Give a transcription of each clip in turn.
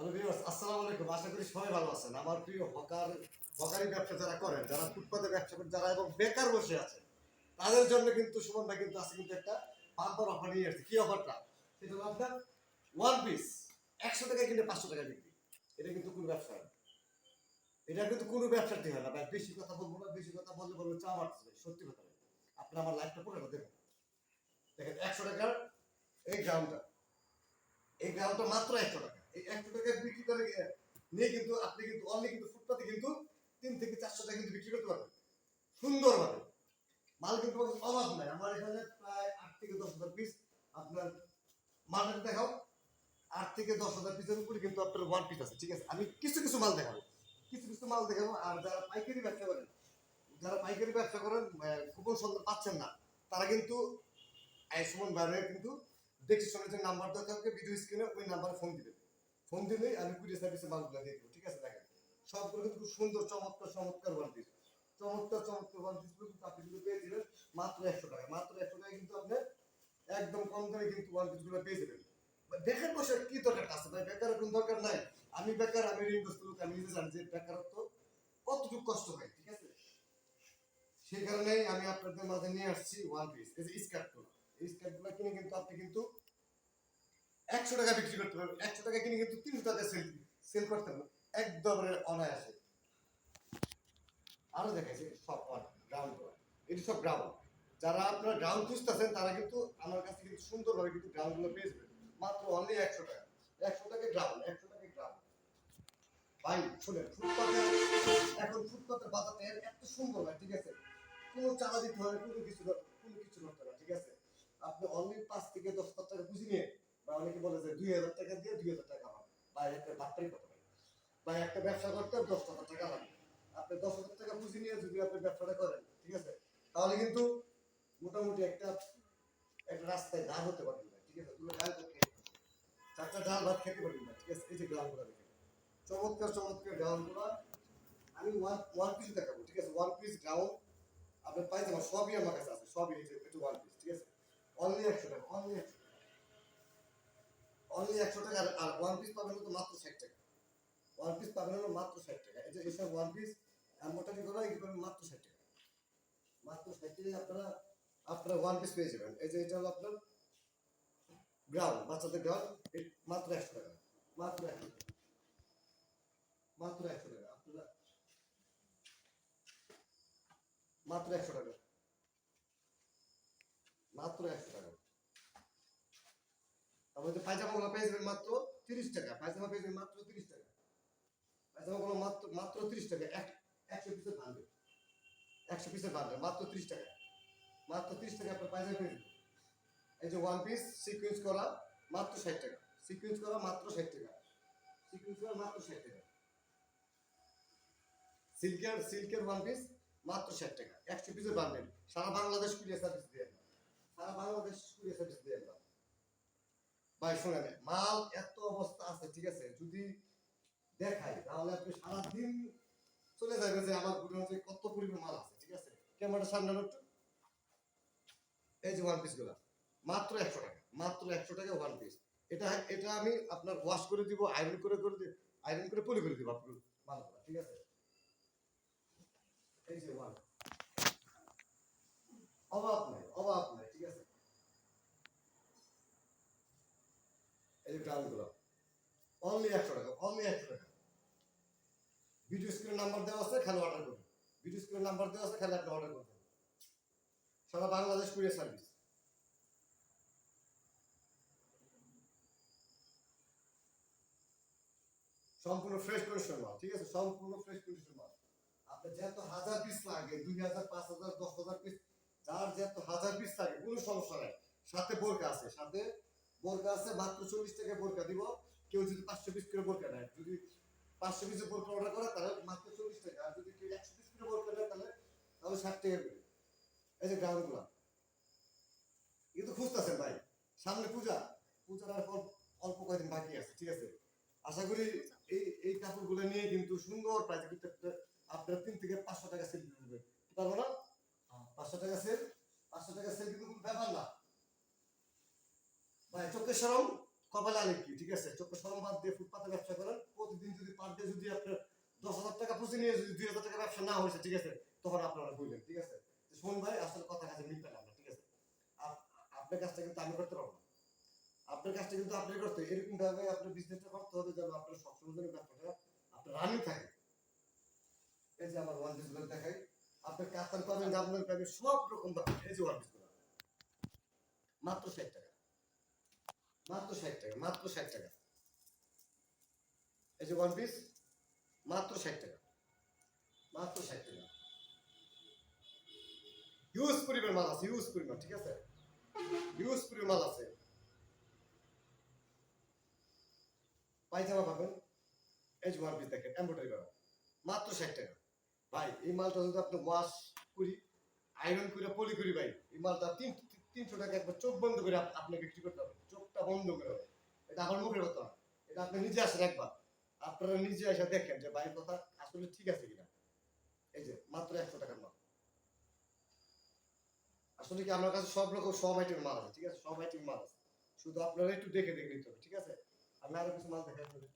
Hello viewers, আসসালামু আলাইকুম। আশা করি সবাই ভালো আছেন। আমার প্রিয় হকারি ব্যবসা যারা করেন, যারা ফুটপাতে ব্যবসা করেন, যারা এবং বেকার বসে আছে, তাদের জন্য কিন্তু সুমন ভাই কিন্তু আজকে কিন্তু একটা বাম্পার অফার নিয়ে আসছে। কি অফারটা? সেটা হলো আপনার ওয়ান পিস 100 টাকা কিনে 500 টাকা বিক্রি। এটা কিন্তু কোনো ব্যবসা না। এটা কিন্তু কোনো ব্যবসাতে হয় না ভাই। বেশি কথা বলবো না, বেশি কথা বললে বলবো চা মারতেছে। সত্যি কথা বলবো। আপনি আমার লাইফটা পড়ে দেখেন। দেখেন 100 টাকার এই গ্রামটা, এই গ্রামটা মাত্র 100 টাকা। এই 100 টাকা বিক্রি করে নিয়ে কিন্তু আপনি কিন্তু অনলি কিন্তু ফুটপাতে কিন্তু 3 থেকে 400 টাকা কিন্তু বিক্রি করতে পারবেন সুন্দরভাবে। মাল কিন্তু অভাব নাই। আমার এখানে প্রায় 8 থেকে 10 হাজার পিস আপনার মার্কেট দেখাও। 8 থেকে 10 হাজার পিসের উপরে কিন্তু আপনার ওয়ান পিস আছে। ঠিক আছে, আমি কিছু কিছু মাল দেখাবো, কিছু কিছু মাল দেখাবো। আর যারা পাইকারি ব্যবসা করেন, যারা পাইকারি ব্যবসা করেন কুপন সন্ধান পাচ্ছেন না, তারা কিন্তু সুমন ভাইয়ের কিন্তু ডেসক্রিপশনে যে নাম্বার দেওয়া থাকবে ভিডিও স্ক্রিনে, ওই নাম্বারে ফোন দিবেন। ফোন দিলেই আমি কুরিয়ার সার্ভিসে মালগুলো দিয়ে দেবো। ঠিক আছে, দেখেন সবগুলো কিন্তু খুব সুন্দর চমৎকার চমৎকার ওয়ান পিস, চমৎকার চমৎকার ওয়ান পিসগুলো কিন্তু আপনি কিন্তু পেয়ে যাবেন মাত্র 100 টাকা। মাত্র 100 টাকা কিন্তু আপনি একদম কম দামে কিন্তু ওয়ান পিসগুলো পেয়ে যাবেন। বেকার বসে কি দরকার আছে ভাই? বেকার কোনো দরকার নাই। আমি বেকার, আমি ঋণগ্রস্ত লোক, আমি নিজে জানি যে বেকারত্ব কতটুকু কষ্ট হয়। ঠিক আছে, সেই কারণেই আমি আপনাদের মাঝে নিয়ে আসছি ওয়ান পিস। এই যে স্কার্টগুলো, এই স্কার্টগুলো কিনে কিন্তু আপনি কিন্তু 100 টাকা বিক্রি করতে পারবেন। 100 টাকা কিনে কিন্তু 300 টাকা সেল সেল করতে পারবেন একদম অনায়াসে। আরো দেখাইছে সব গ্রাউন্ড করা, এটি সব গ্রাউন্ড। যারা আপনারা গ্রাউন্ড খুঁজতেছেন তারা কিন্তু আমার কাছে কিন্তু সুন্দরভাবে কিন্তু গ্রাউন্ড গুলো পেয়ে যাবেন মাত্র অনলি 100 টাকা। 100 টাকা গ্রাউন্ড, 100 টাকা গ্রাউন্ড। ভাই শুনেন, ফুটপাতে এখন ফুটপাতের বাজারটা এত সুন্দর ভাই। ঠিক আছে, কোনো চাঁদা দিতে হবে, কোনো কিছু করতে হবে। ঠিক আছে, আপনি অনলি 5 থেকে 10 হাজার টাকা পুঁজি নিয়ে, বা অনেকে বলে যে 2,000 টাকা দিয়ে 2,000 টাকা হবে, বা একটা বাটপারি কথা ভাই। বা একটা ব্যবসা করতে 10,000 টাকা লাগবে। আপনি 10,000 টাকা পুঁজি নিয়ে যদি আপনি ব্যবসাটা করেন, ঠিক আছে, তাহলে কিন্তু মোটামুটি একটা একটা রাস্তায় দাঁড় হতে পারবেন না। ঠিক আছে, দুটো ডাল খেতে, চারটা ডাল ভাত খেতে পারবেন না। ঠিক আছে, এই যে গ্রাউন্ডগুলো দেখেন, চমৎকার চমৎকার গ্রাউন্ডগুলো। আমি ওয়ান ওয়ান পিস দেখাবো। ঠিক আছে, ওয়ান পিস গ্রাউন্ড আপনার পাইজামা সবই আমার কাছে আছে, সবই এই যে একটু ওয়ান পিস। ঠিক আছে, অনলি 100 টাকা, অনলি 100 টাকা। আর ওয়ান পিস পাবেন তো মাত্র 60 টাকা। ওয়ান পিস পাবেন হলো মাত্র 60 টাকা। এই যে এইসব ওয়ান পিস মোটামুটি করে এই পাবেন মাত্র 60 টাকা। মাত্র 60 টাকায় আপনারা আপনারা ওয়ান পিস পেয়ে যাবেন। এই যে এটা হলো আপনার গ্রাউন্ড, বাচ্চাদের গ্রাউন্ড, মাত্র 100 টাকা। মাত্র 100 টাকা, মাত্র 100 টাকা। আপনারা মাত্র 100 টাকা, মাত্র 100 টাকা। তারপরে যে পায়জামাগুলো পেয়ে যাবেন মাত্র 30 টাকা। পায়জামা পেয়ে যাবেন মাত্র 30 টাকা। পায়জামাগুলো মাত্র মাত্র 30 টাকা। 100 পিসের বান্ডেল, 100 পিসের বান্ডেল মাত্র 30 টাকা। মাত্র 30 টাকা আপনার পায়জামা পেয়ে যাবেন। এই যে ওয়ান পিস সিকোয়েন্স করা মাত্র 60 টাকা। সিকোয়েন্স করা মাত্র 60 টাকা। সিকোয়েন্স করা মাত্র 60 টাকা। সিল্কের ওয়ান পিস মাত্র 60 টাকা। 100 পিসের বান্ডেল। সারা বাংলাদেশ কুরিয়ার সার্ভিস দিয়ে আমরা, সারা বাংলাদেশ কুরিয়ার সার্ভিস দিয়ে আমরা। ভাই শোনেন, মাল এত অবস্থা আছে। ঠিক আছে, যদি দেখাই তাহলে আপনি সারাদিন চলে যাবে যে আমার গুডাউনে কত পরিমাণ মাল আছে। ঠিক আছে, ক্যামেরার সামনে একটু, এই যে ওয়ান পিস গুলা মাত্র 100 টাকা। মাত্র 100 টাকা ওয়ান পিস। এটা এটা আমি আপনার ওয়াশ করে দিব, আয়রন করে দিব, আয়রন করে পলি করে দিব আপনার মালগুলা। ঠিক আছে, এই যে ওয়ান, অভাব নাই, অভাব নাই। ঠিক আছে, এই যে গ্রাউন্ডগুলো অনলি 100 টাকা, অনলি 100 টাকা। ভিডিও স্ক্রিনের নাম্বার দেওয়া আছে, খালি অর্ডার করুন। ভিডিও স্ক্রিনের নাম্বার দেওয়া আছে, খালি আপনি অর্ডার করবেন। সারা বাংলাদেশ কুরিয়ার সার্ভিস। সম্পূর্ণ ফ্রেশ কন্ডিশন মাল। ঠিক আছে, সম্পূর্ণ ফ্রেশ কন্ডিশন মাল। আপনার যত হাজার পিস লাগে, 2,000, 5,000, 10,000 পিস, যার যত হাজার পিস লাগে কোনো সমস্যা নাই। সাথে বোরকা আছে, সাথে বোরকা আছে। মাত্র 40 টাকা বোরকা দিব। কেউ যদি 500 পিস করে বোরকা নেয়, যদি 500 পিসের বোরকা অর্ডার করে তাহলে মাত্র 40 টাকা। আর যদি কেউ 100 পিস করে বোরকা নেয় তাহলে তাহলে 60 টাকা করে। এই যে গ্রাউন্ডগুলা কিন্তু খুঁজতেছেন ভাই, সামনে পূজা, পূজার আর অল্প কয়েকদিন বাকি আছে। ঠিক আছে, আশা করি এই এই কাপড়গুলো নিয়ে কিন্তু সুন্দর প্রাইস কিন্তু আপনার 3 থেকে 500 টাকা সেল দিতে হবে। পারবো না? 500 টাকা সেল, 500 টাকা সেল কিন্তু কোনো ব্যাপার না ভাই। চোখের শরম কপালে আলে কি? ঠিক আছে, চোখের শরম বাদ দিয়ে ফুটপাতে ব্যবসা করেন, খুশি নিয়ে যদি 2000 টাকা ব্যবসা না হয়েছে, ঠিক আছে, তখন আপনারা বলবেন, ঠিক আছে, যে শোন ভাই আসলে কথা কাছে মিল পেলাম না, ঠিক আছে, আপনার কাজটা কিন্তু আমি করতে পারবো না, আপনার কাজটা কিন্তু আপনি করতে হবে। এরকম ভাবে আপনার বিজনেসটা করতে হবে যেন আপনার সবসময় যেন ব্যবসাটা আপনার রানিং থাকে। এই যে আমার ওয়ান পিস দেখাই, আপনার কাতার পাবেন, জামদানি পাবেন, সব রকম পাবেন। এই যে ওয়ান পিস মাত্র 60 টাকা, মাত্র 60 টাকা, মাত্র 60 টাকা। এই যে ওয়ান পিস মাত্র 60 টাকা, মাত্র 60 টাকা। হিউজ পরিমাণ মাল আছে, হিউজ পরিমাণ, ঠিক আছে, হিউজ পরিমাণ মাল আছে। পায়জামা পাবেন, এই যে ওয়ান পিস দেখেন এমব্রয়ডারি করা, মাত্র 60 টাকা। ভাই এই মালটা যদি আপনি ওয়াশ করি, আয়রন করে পলি করি, ভাই এই মালটা 300 টাকা একবার চোখ বন্ধ করে আপনি বিক্রি করতে হবে, চোখটা বন্ধ করে হবে। এটা আমার মুখের কথা না, এটা আপনি নিজে আসেন একবার, আপনারা নিজে এসে দেখেন যে ভাইয়ের কথা আসলে ঠিক আছে কিনা। এই যে মাত্র 100 টাকার মাল। আসলে কি আমার কাছে সব রকম সব আইটেম মাল আছে, ঠিক আছে, সব আইটেম মাল আছে, শুধু আপনারা একটু দেখে দেখে নিতে হবে, ঠিক আছে। আমি আরো কিছু মাল দেখাই আপনাদের।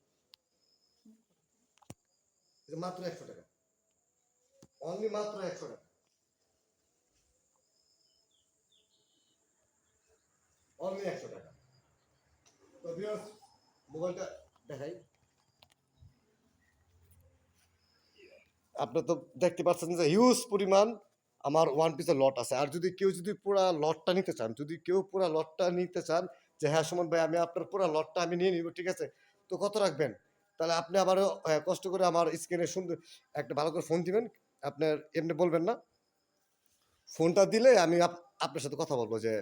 এই যে মাত্র 100 টাকা, অনলি মাত্র 100 টাকা, অনলি 100 টাকা। তো ভিউয়ার্স, মোবাইলটা দেখাই, আপনি তো দেখতে পাচ্ছেন যে হিউজ পরিমাণ আমার ওয়ান পিসের লট আছে। আর যদি কেউ যদি পুরা লটটা নিতে চান, যদি কেউ পুরা লটটা নিতে চান যে হ্যাঁ সুমন ভাই আমি আপনার পুরা লটটা আমি নিয়ে নিব, ঠিক আছে, তো কত রাখবেন, তাহলে আপনি আবারও কষ্ট করে আমার স্ক্রিনে সুন্দর একটা ভালো করে ফোন দিবেন। আপনার এমনি বলবেন না, ফোনটা দিলে আমি আপনার সাথে কথা বলবো যে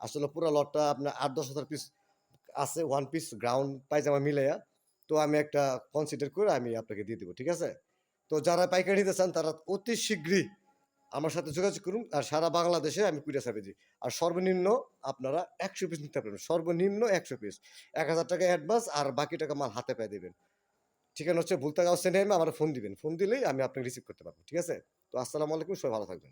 আসলে পুরা লটটা আপনার 8-10 হাজার পিস আছে, ওয়ান পিস গ্রাউন্ড পায়জামা মিলাইয়া। তো আমি একটা কনসিডার করে আমি আপনাকে দিয়ে দিব, ঠিক আছে। তো যারা পাইকারি নিতে চান তারা অতি শীঘ্রই আমার সাথে যোগাযোগ করুন। আর সারা বাংলাদেশে আমি কুরিয়ার সার্ভিস দিই। আর সর্বনিম্ন আপনারা 100 পিস নিতে পারবেন, সর্বনিম্ন 100 পিস, 1000 টাকা অ্যাডভান্স আর বাকি টাকা মাল হাতে পেয়ে দেবেন। ঠিকানা হচ্ছে ভুলতাগাঁও সেন্টারে, আমার ফোন দিবেন, ফোন দিলেই আমি আপনাকে রিসিভ করতে পারবো, ঠিক আছে। তো আসসালামু আলাইকুম, সবাই ভালো থাকবেন।